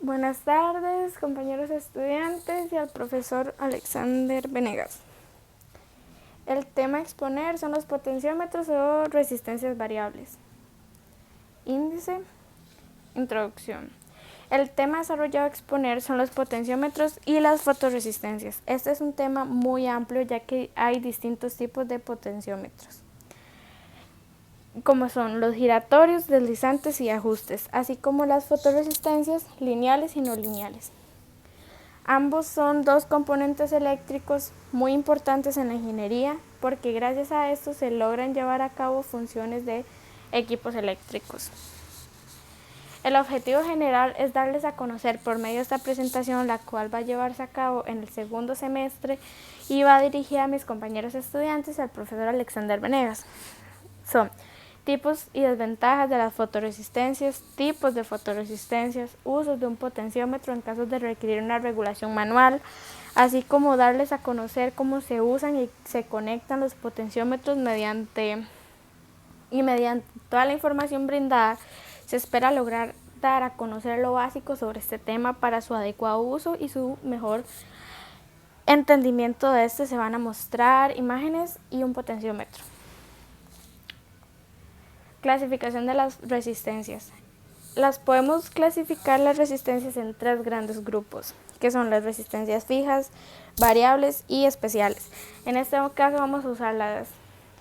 Buenas tardes, compañeros estudiantes y al profesor Alexander Venegas. El tema a exponer son los potenciómetros o resistencias variables. Índice, introducción. El tema desarrollado a exponer son los potenciómetros y las fotoresistencias. Este es un tema muy amplio ya que hay distintos tipos de potenciómetros, como son los giratorios, deslizantes y ajustes, así como las fotoresistencias lineales y no lineales. Ambos son dos componentes eléctricos muy importantes en la ingeniería porque gracias a esto se logran llevar a cabo funciones de equipos eléctricos. El objetivo general es darles a conocer por medio de esta presentación, la cual va a llevarse a cabo en el segundo semestre y va dirigida a mis compañeros estudiantes y al profesor Alexander Venegas. Son tipos y desventajas de las fotoresistencias, tipos de fotoresistencias, usos de un potenciómetro en caso de requerir una regulación manual, así como darles a conocer cómo se usan y se conectan los potenciómetros mediante toda la información brindada. Se espera lograr dar a conocer lo básico sobre este tema para su adecuado uso y su mejor entendimiento de este. Se van a mostrar imágenes y un potenciómetro. Clasificación de las resistencias. Podemos clasificar las resistencias en tres grandes grupos, que son las resistencias fijas, variables y especiales. En este caso vamos a usar las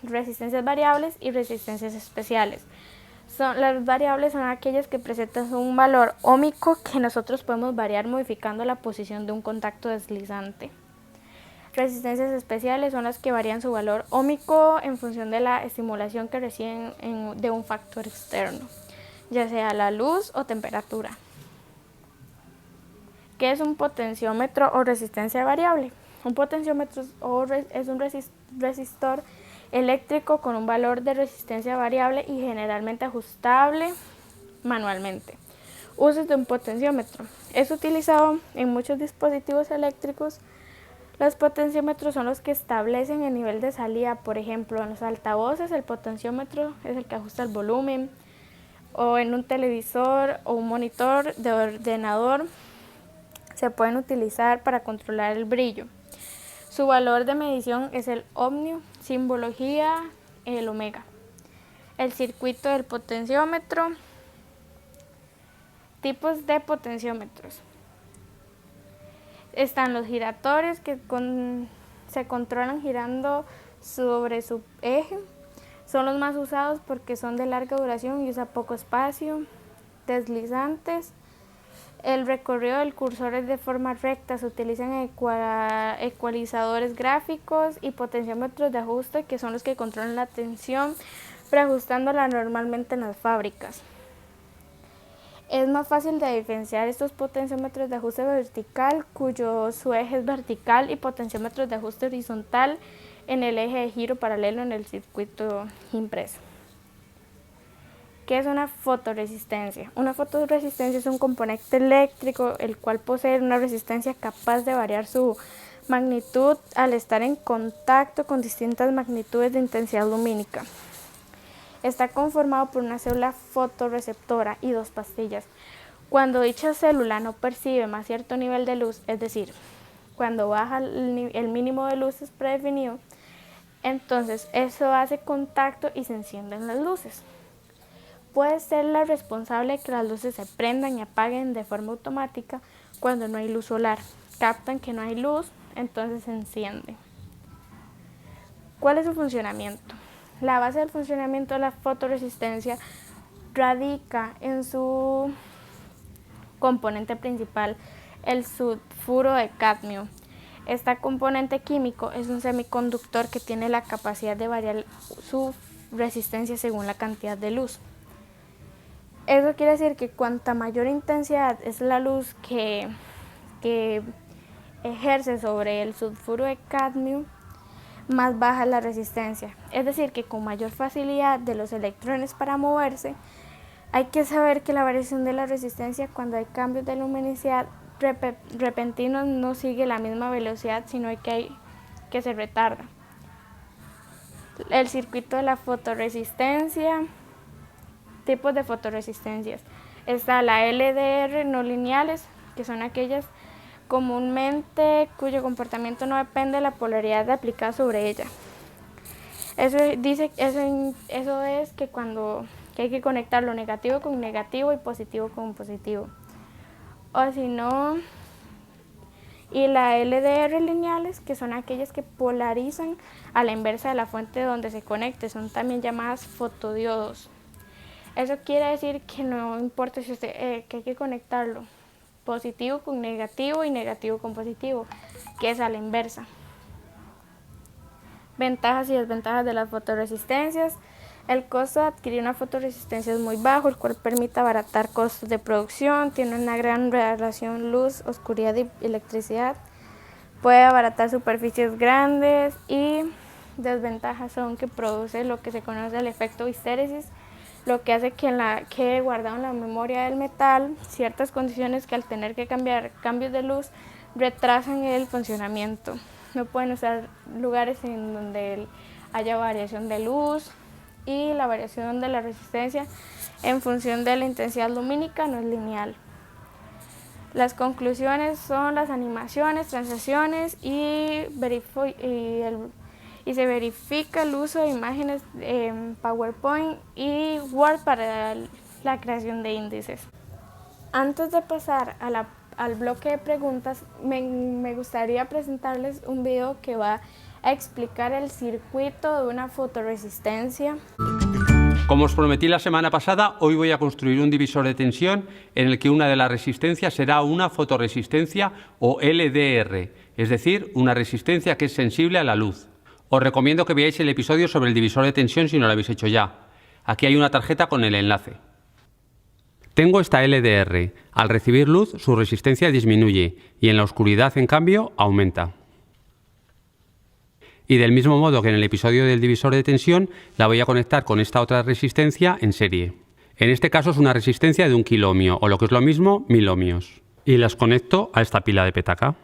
resistencias variables y resistencias especiales. Las variables son aquellas que presentan un valor óhmico que nosotros podemos variar modificando la posición de un contacto deslizante. Resistencias especiales son las que varían su valor óhmico en función de la estimulación que reciben de un factor externo, ya sea la luz o temperatura. ¿Qué es un potenciómetro o resistencia variable? Un potenciómetro es un resistor eléctrico con un valor de resistencia variable y generalmente ajustable manualmente. Usos de un potenciómetro. Es utilizado en muchos dispositivos eléctricos. Los potenciómetros son los que establecen el nivel de salida. Por ejemplo, en los altavoces el potenciómetro es el que ajusta el volumen, o en un televisor o un monitor de ordenador se pueden utilizar para controlar el brillo. Su valor de medición es el ohmio, simbología el omega. El circuito del potenciómetro. Tipos de potenciómetros. Están los giratorios que se controlan girando sobre su eje. Son los más usados porque son de larga duración y usa poco espacio. Deslizantes. El recorrido del cursor es de forma recta. Se utilizan ecualizadores gráficos y potenciómetros de ajuste, que son los que controlan la tensión, preajustándola normalmente en las fábricas. Es más fácil de diferenciar estos potenciómetros de ajuste vertical, su eje es vertical, y potenciómetros de ajuste horizontal en el eje de giro paralelo en el circuito impreso. ¿Qué es una fotoresistencia? Una fotoresistencia es un componente eléctrico el cual posee una resistencia capaz de variar su magnitud al estar en contacto con distintas magnitudes de intensidad lumínica. Está conformado por una célula fotorreceptora y dos pastillas. Cuando dicha célula no percibe más cierto nivel de luz, es decir, cuando baja el mínimo de luz es predefinido, entonces eso hace contacto y se encienden las luces. Puede ser la responsable de que las luces se prendan y apaguen de forma automática cuando no hay luz solar. Captan que no hay luz, entonces se enciende. ¿Cuál es su funcionamiento? La base del funcionamiento de la fotoresistencia radica en su componente principal, el sulfuro de cadmio. Este componente químico es un semiconductor que tiene la capacidad de variar su resistencia según la cantidad de luz. Eso quiere decir que cuanta mayor intensidad es la luz que ejerce sobre el sulfuro de cadmio, más baja es la resistencia. Es decir, que con mayor facilidad de los electrones para moverse. Hay que saber que la variación de la resistencia cuando hay cambios de luminosidad repentinos no sigue la misma velocidad, sino que se retarda. El circuito de la fotoresistencia. Tipos de fotoresistencias. Está la LDR no lineales, que son aquellas comúnmente cuyo comportamiento no depende de la polaridad aplicada sobre ella. Eso es que hay que conectar lo negativo con negativo y positivo con positivo. O si no, y la LDR lineales, que son aquellas que polarizan a la inversa de la fuente donde se conecte, son también llamadas fotodiodos. Eso quiere decir que no importa si que hay que conectarlo positivo con negativo y negativo con positivo, que es a la inversa. Ventajas y desventajas de las fotoresistencias. El costo de adquirir una fotoresistencia es muy bajo, el cual permite abaratar costos de producción, tiene una gran relación luz, oscuridad y electricidad, puede abaratar superficies grandes, y desventajas son que produce lo que se conoce el efecto histéresis, lo que hace que quede guardado en la memoria del metal ciertas condiciones que al tener que cambiar cambios de luz retrasan el funcionamiento. No pueden usar lugares en donde haya variación de luz, y la variación de la resistencia en función de la intensidad lumínica no es lineal. Las conclusiones son las animaciones, transacciones y se verifica el uso de imágenes en PowerPoint y Word para la creación de índices. Antes de pasar al bloque de preguntas, me gustaría presentarles un video que va a explicar el circuito de una fotoresistencia. Como os prometí la semana pasada, hoy voy a construir un divisor de tensión en el que una de las resistencias será una fotoresistencia o LDR, es decir, una resistencia que es sensible a la luz. Os recomiendo que veáis el episodio sobre el divisor de tensión si no lo habéis hecho ya. Aquí hay una tarjeta con el enlace. Tengo esta LDR. Al recibir luz, su resistencia disminuye y en la oscuridad, en cambio, aumenta. Y del mismo modo que en el episodio del divisor de tensión, la voy a conectar con esta otra resistencia en serie. En este caso es una resistencia de 1 kiloohmio, o lo que es lo mismo, 1000 ohmios. Y las conecto a esta pila de petaca.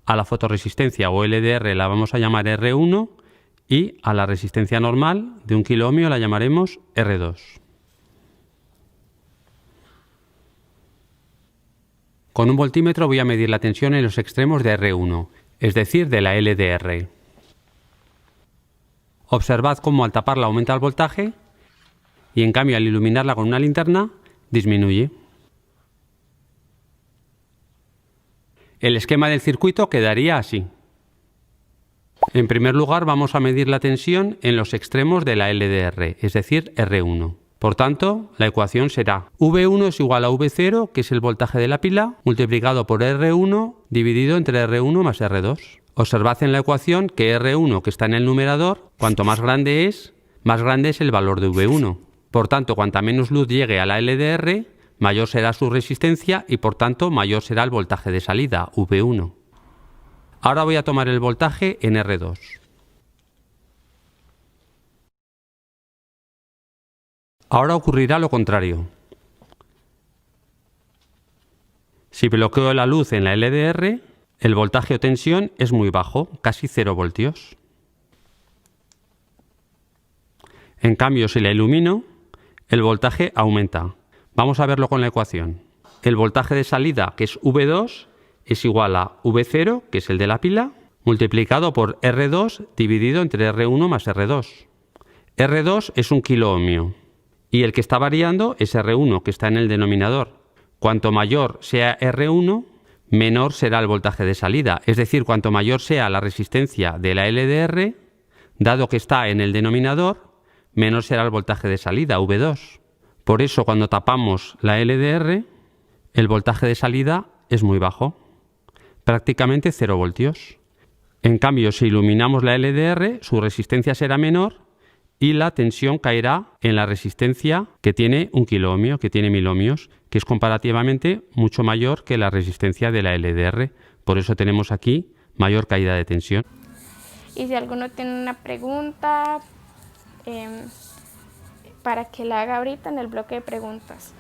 A la fotoresistencia o LDR la vamos a llamar R1 y a la resistencia normal de 1 kiloohmio la llamaremos R2. Con un voltímetro voy a medir la tensión en los extremos de R1, es decir, de la LDR. Observad cómo al taparla aumenta el voltaje y en cambio al iluminarla con una linterna disminuye. El esquema del circuito quedaría así. En primer lugar vamos a medir la tensión en los extremos de la LDR, es decir, R1. Por tanto, la ecuación será V1 es igual a V0, que es el voltaje de la pila, multiplicado por R1 dividido entre R1 más R2. Observad en la ecuación que R1, que está en el numerador, cuanto más grande es el valor de V1. Por tanto, cuanta menos luz llegue a la LDR, mayor será su resistencia y por tanto mayor será el voltaje de salida, V1. Ahora voy a tomar el voltaje en R2. Ahora ocurrirá lo contrario. Si bloqueo la luz en la LDR, el voltaje o tensión es muy bajo, casi 0 voltios. En cambio, si la ilumino, el voltaje aumenta. Vamos a verlo con la ecuación. El voltaje de salida, que es V2, es igual a V0, que es el de la pila, multiplicado por R2 dividido entre R1 más R2. R2 es 1 kiloohmio y el que está variando es R1, que está en el denominador. Cuanto mayor sea R1, menor será el voltaje de salida, es decir, cuanto mayor sea la resistencia de la LDR, dado que está en el denominador, menor será el voltaje de salida, V2. Por eso, cuando tapamos la LDR, el voltaje de salida es muy bajo, prácticamente 0 voltios. En cambio, si iluminamos la LDR, su resistencia será menor y la tensión caerá en la resistencia que tiene 1 kiloohmio, que tiene 1000 ohmios, que es comparativamente mucho mayor que la resistencia de la LDR. Por eso tenemos aquí mayor caída de tensión. Y si alguno tiene una pregunta, para que la haga ahorita en el bloque de preguntas.